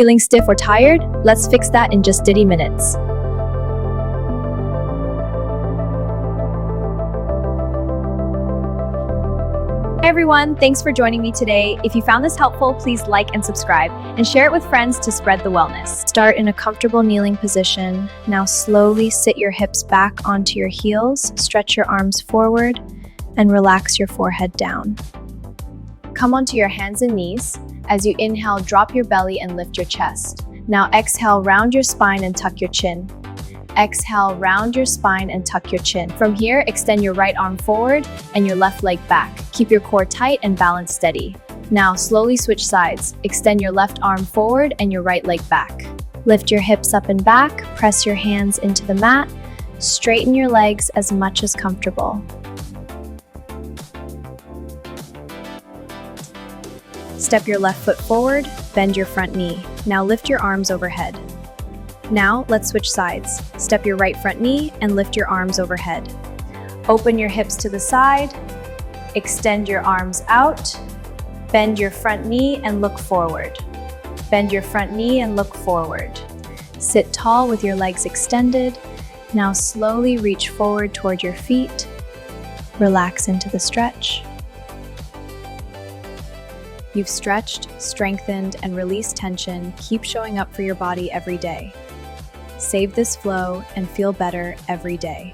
Feeling stiff or tired? Let's fix that in just 30 minutes. Hi everyone, thanks for joining me today. If you found this helpful, please like and subscribe and share it with friends to spread the wellness. Start in a comfortable kneeling position. Now slowly sit your hips back onto your heels, stretch your arms forward, and relax your forehead down. Come onto your hands and knees. As you inhale, drop your belly and lift your chest. Now exhale, round your spine and tuck your chin. Exhale, round your spine and tuck your chin. From here, extend your right arm forward and your left leg back. Keep your core tight and balance steady. Now slowly switch sides. Extend your left arm forward and your right leg back. Lift your hips up and back, press your hands into the mat. Straighten your legs as much as comfortable. Step your left foot forward, bend your front knee. Now lift your arms overhead. Now let's switch sides. Step your right front knee and lift your arms overhead. Open your hips to the side, extend your arms out, bend your front knee and look forward. Bend your front knee and look forward. Sit tall with your legs extended. Now slowly reach forward toward your feet. Relax into the stretch. You've stretched, strengthened, and released tension. Keep showing up for your body every day. Save this flow and feel better every day.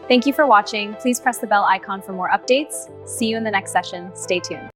Thank you for watching. Please press the bell icon for more updates. See you in the next session. Stay tuned.